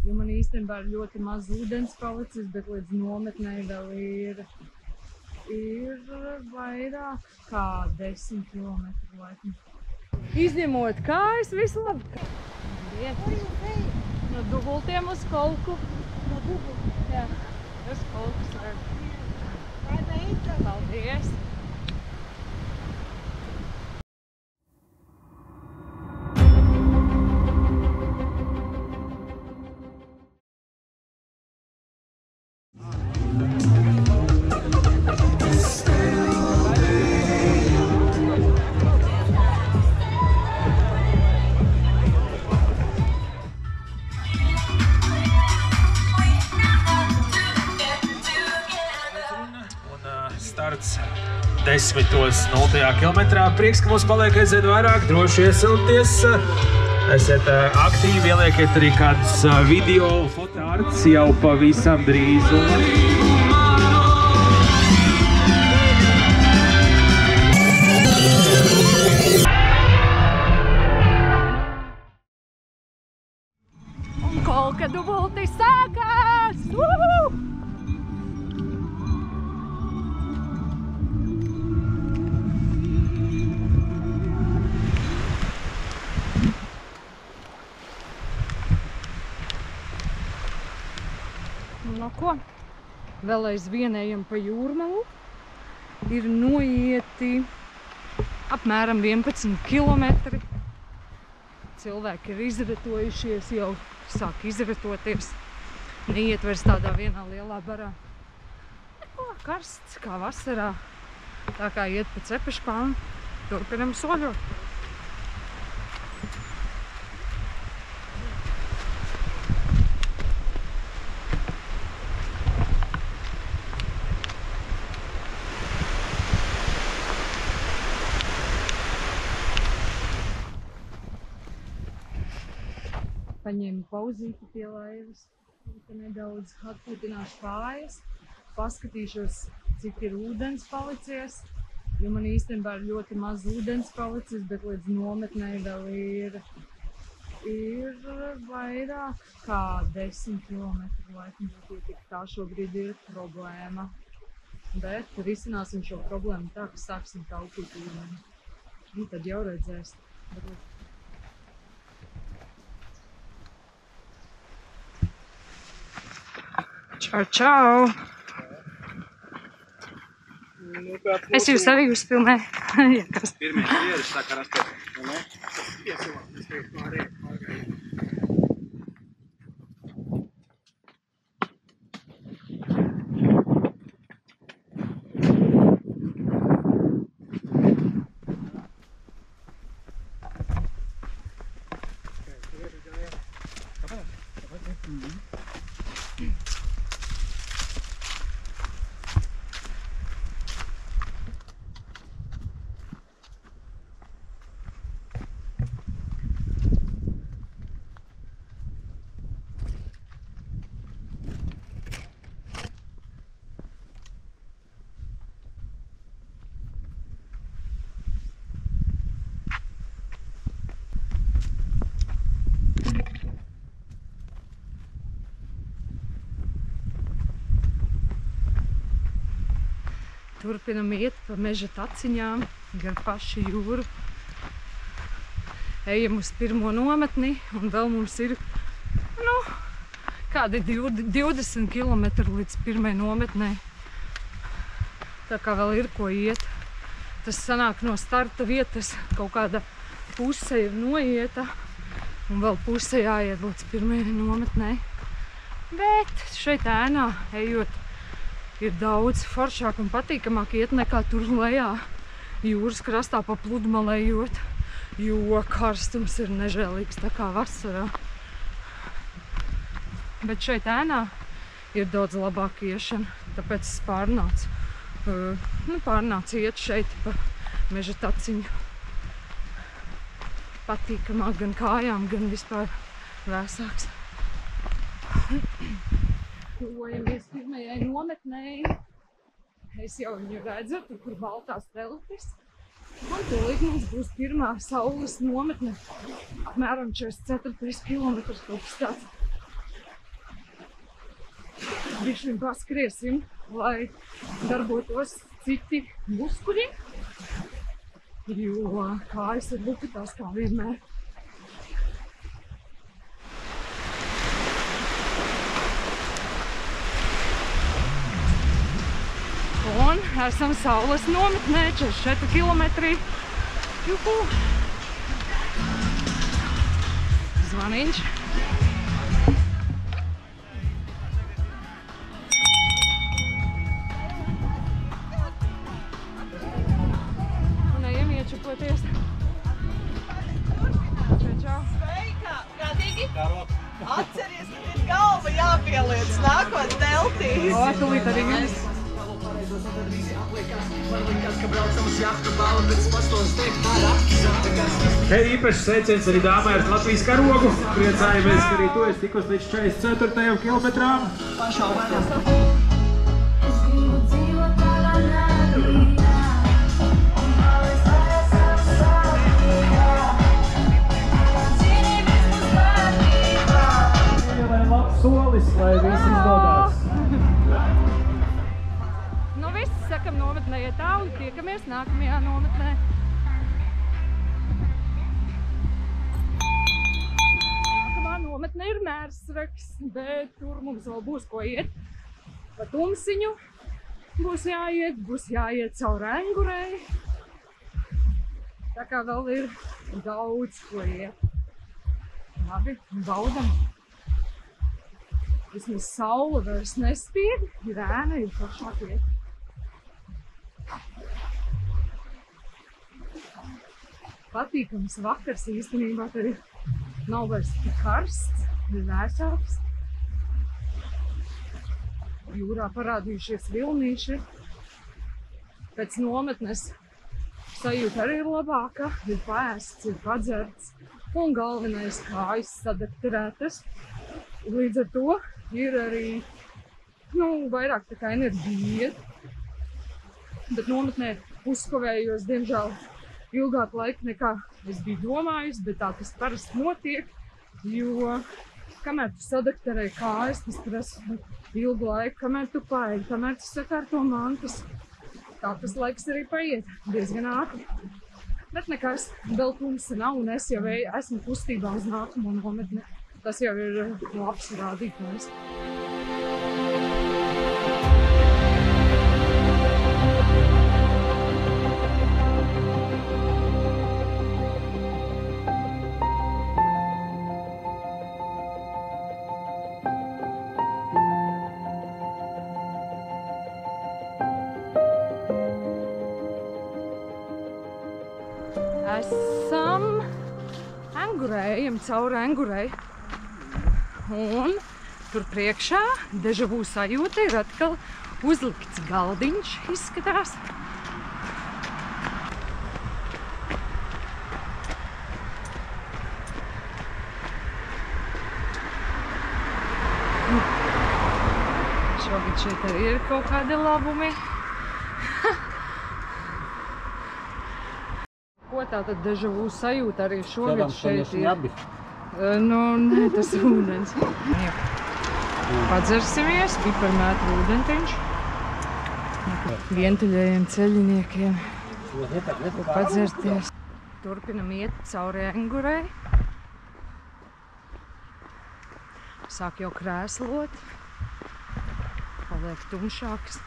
jo man īstenībā ir ļoti maz ūdens palicis, bet līdz nometnei vēl ir vairāk kā 10 kilometru laikam. Izņemot kājas, visu labi. No Dubultiem uz Kolku. No Dubultiem? Jā, uz Kolkas var. Paldies! Starts 10:0 kilometrā. Prieks, ka mums paliek aizvien vairāk, droši iesilties. Esiet aktīvi, ieliekiet arī kādus video, fotoārts jau pavisam drīz. Un Kolka Dubulti sākās! No ko? Vēl aizvien ejam pa Jūrmalu. Ir noieti apmēram 11 kilometri. Cilvēki ir izratojušies, jau sāk izratoties. Neiet vairs tādā vienā lielā barā. Neko, karsts kā vasarā. Tā kā iet pa cepešpānu, turpinam soļot. Paņēmu pauzīti pie laivas, nedaudz atpūtināšu kājas, paskatīšos, cik ir ūdens palicies, jo man īstenībā ir ļoti maz ūdens palicis, bet līdz nometnei vēl ir vairāk kā 10 kilometru laikam, tik tā šobrīd ir problēma. Bet risināsim šo problēmu tā, ka sāksim taupīt ūdeni. Un tad jau redzēs. Čau, čau! Es jūs arī uzfilmēju. Pirmie ieris sakaras te, ne? Iesilāties tev pārējiem. Turpinam iet pa meža taciņām, gar pašu jūru. Ejam uz pirmo nometni, un vēl mums ir, kādi 20 km līdz pirmai nometnei. Tā kā vēl ir ko iet. Tas sanāk no starta vietas, kaut kāda puse ir noieta, un vēl puse jāiet līdz pirmai nometnei. Bet šeit ēnā ejot, ir daudz foršāk un patīkamāk iet nekā tur lejā jūras krastā pa pludmalē ejot, jo karstums ir nežēlīgs, tā kā vasarā. Bet šeit ēnā ir daudz labāk iešana, tāpēc es pārnācu iet šeit pa meža taciņu. Patīkamāk gan kājām, gan vispār vēsāks. Tuvojamies pirmajai nometnei. Es jau viņu redzu, tur, kur baltās teltis. Un tūlīt mums būs pirmā saules nometne. Apmēram 44 kilometrus kaut kas tāds. Bišķiņ paskriesim, lai darbotos citi muskuļi, jo kājas ir lupitās kā vienmēr. Un esam saules nometnē, 44 kilometri. Juhu! Zvaniņš. Un ejam iečupoties. Čau. Sveika! Prātīgi? Atceries, ka ir galva jāpieliec nākot deltī. O, tūlīt arī jūs. Te īpaši sveiciens arī dāmai ar Latvijas karogu. Priecājamies, ka arī tu esi tikus līdz 44. kilometrām. Solis, lai viss izdodās. Nu viss, sakam, nometnē iet tālu, tiekamies nākamajā nometnē. Nākamā nometne ir Mērsraks, bet tur mums vēl būs ko iet. Pa tumsiņu būs jāiet caur Engurei. Tā kā vēl ir daudz ko iet. Labi, baudam. Vismaz saule vairs nespīd, ir ēna, ir foršāk iet. Patīkams vakars īstenībā, tad nav vairs tik karsts, ir vēsāks. Jūrā parādījušies vilnīši. Pēc nometnes sajūta arī ir labāka, ir paēsts, ir padzerts un galvenais kājas sadekterētas. Līdz ar to ir arī, vairāk tā kā enerģija iet. Bet nometnē uzkavējos, diemžēl, ilgāku laiku nekā es biju domājusi, bet tā tas parasti notiek, jo kamēr tu sadekterē kājas, tas prasa ilgu laiku, kamēr tu paēdi, kamēr tu sakārto mantas. Tā tas laiks arī paiet diezgan ātri. Bet nekas, vēl tumsa nav un es jau esmu kustībā uz nākamo nometni. Tas jau ir labs rādītājs. Esam Engurē, ejam cauri Engurei. Un tur priekšā dežavu sajūta ir atkal uzlikts galdiņš, izskatās. Šogad šeit arī ir kaut kādi labumi. Ko tātad dežavu sajūta arī šogad šeit ir? Nē, tas ir ūdens. Padzersimies, piparmētra ūdentiņš. Vientuļajiem ceļiniekiem padzerties. Turpinam iet cauri Engurei. Sāk jau krēslot. Paliek tumšāks.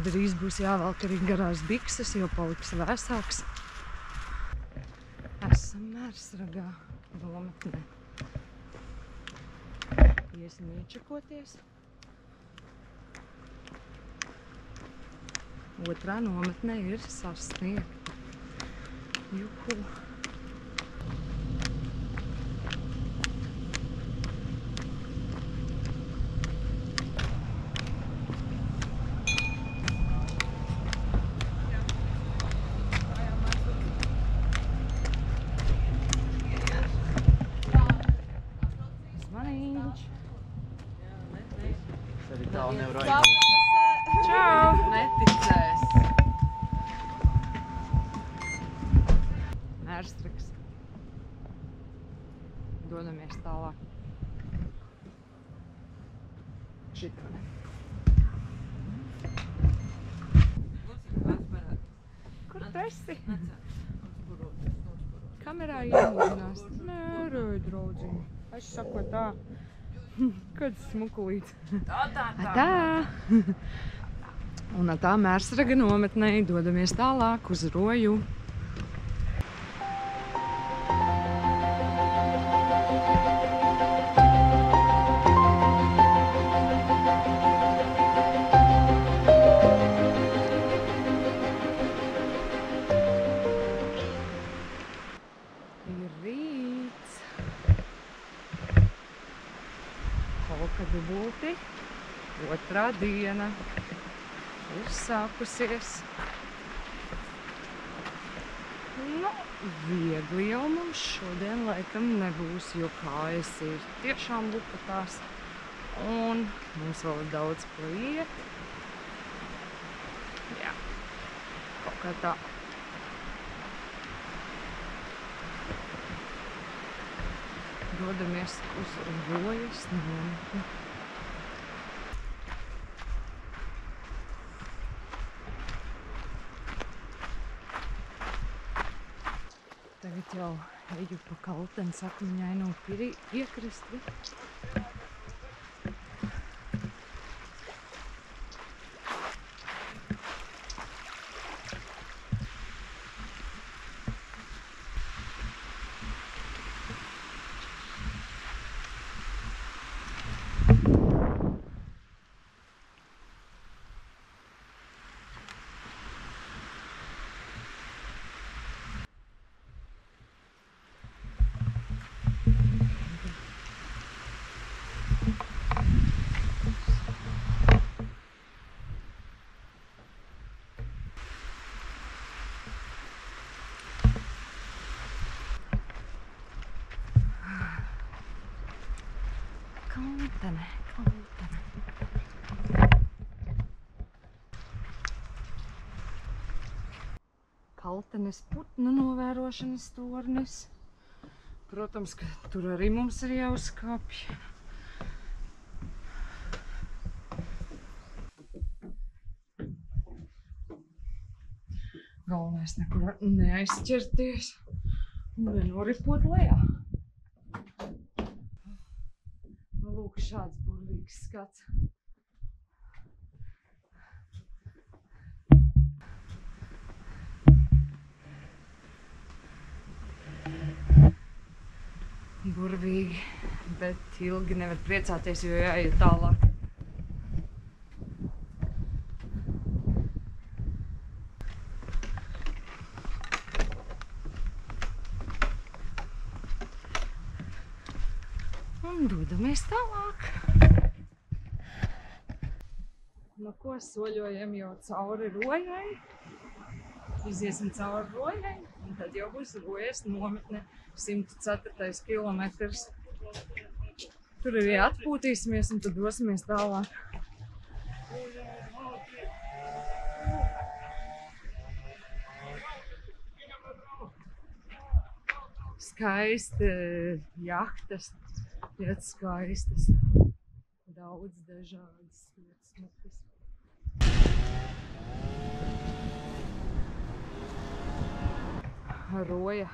Drīz būs jāvelk arī garās bikses, jo paliks vēsāks. Esam Mērsragā nometnē. Iesim iečakoties. Otrā nometnē ir sasniegta. Juhu! Čau! Neticēs. Mērsraks. Dodamies tālāk. Šitā. Kur tu esi? Kamerā iemūžinās. Nē, rei, draudziņi. Es saku tā. Kad smukulīts. Tā. Un tā Mērsraga nometnē dodamies tālāk uz Roju. Dubulti, otrā diena ir sākusies. Nu, viegli jau mums šodien laikam nebūs, jo kājas ir tiešām lupatās. Un mums vēl ir daudz ko iet. Jā, kaut kā tā. Dodamies uz Rojas nometni. Tagad jau eju pa Kaltenes akmeņaino piekrasti. Kaltene. Kaltenes putnu novērošanas tornis. Protams, ka tur arī mums ir jāuzkāpj. Galvenais nekur neaizķerties un nenoripot lejā. Lūk, šāds burvīgs skats. Burvīgi, bet ilgi nevar priecāties, jo jāiet tālāk. Un dodamies tālāk. No ko soļojam jau cauri Rojai. Iziesim cauri Rojai, un tad jau būs Rojas nometne 104. kilometrs. Tur arī atpūtīsimies un tad dosimies tālāk. Skaisti jahtas. Ļoti skaistas. Daudz dažādas ļoti smukas. Roja.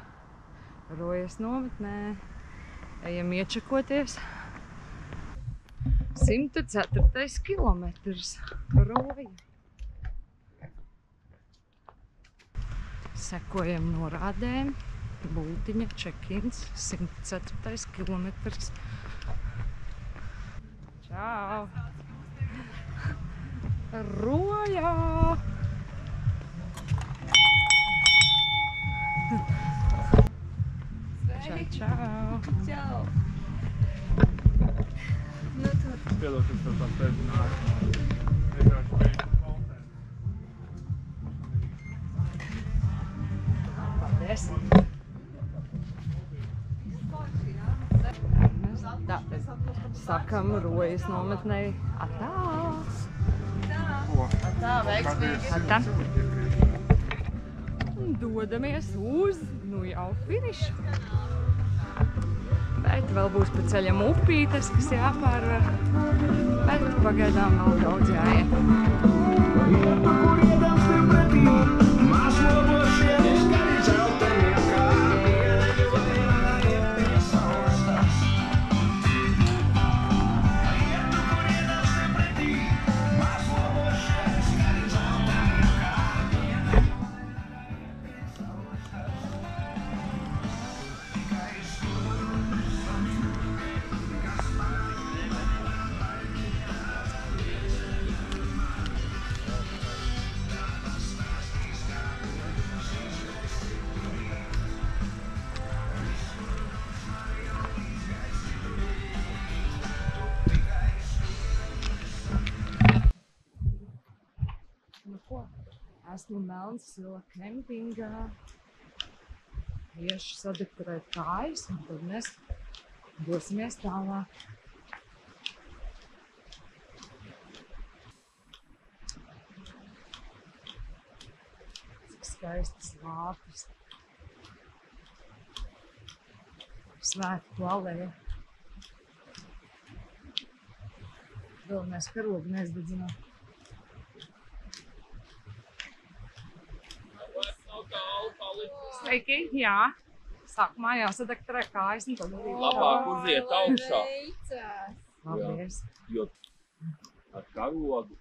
Rojas nometnē. Ejam iečakoties. 104. kilometrs. Roja. Sekojam norādēm. Bultiņa, check-ins, 104. kilometrs. Čau! Rojā! Čau, čau! Čau! Nu tur. Piedod, es tev tās pēdināju. Vienkārši beidzu Kalteni. Paldies! Sakam Rojas nometnei atā! Tā, veiksmīgi. Atā! Un dodamies uz, nu jau finišu. Bet Vēl būs pa ceļam upītes, kas jāpārvar, bet pagaidām vēl daudz jāiet. Esmu Melnsila kempingā. Iešu sadekorēt kājas, un tad mēs dosimies tālāk. Cik skaistas lāpes. Svētku aleja. Vēl mēs karogu neizdedzinām. Sveiki, jā. Sākumā jāsadektorē kājas, un tad arī labāk uziet augšā. Paldies. Jo ar karogu.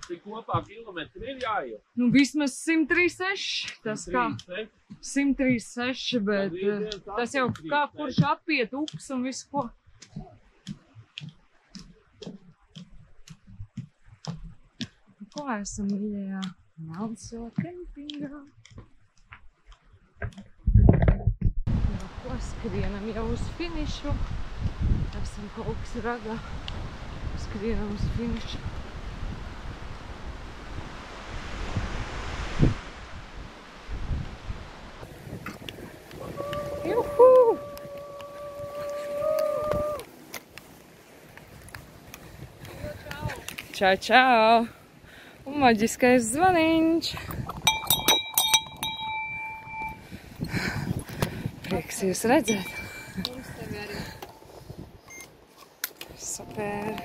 Cik kopā kilometri ir jāiet? Nu, vismaz 136. Tas kā 136, bet tas jau kā kurš apiet ups un visu ko. Ko esam mīļajā Melnsila kempingā? Ko skrienam jau uz finišu. Esam kaut kas ragā. Skrienam uz finišu. Juhu! Čau, čau! Un maģiskais zvaniņš. Prieks jūs redzēt. Super.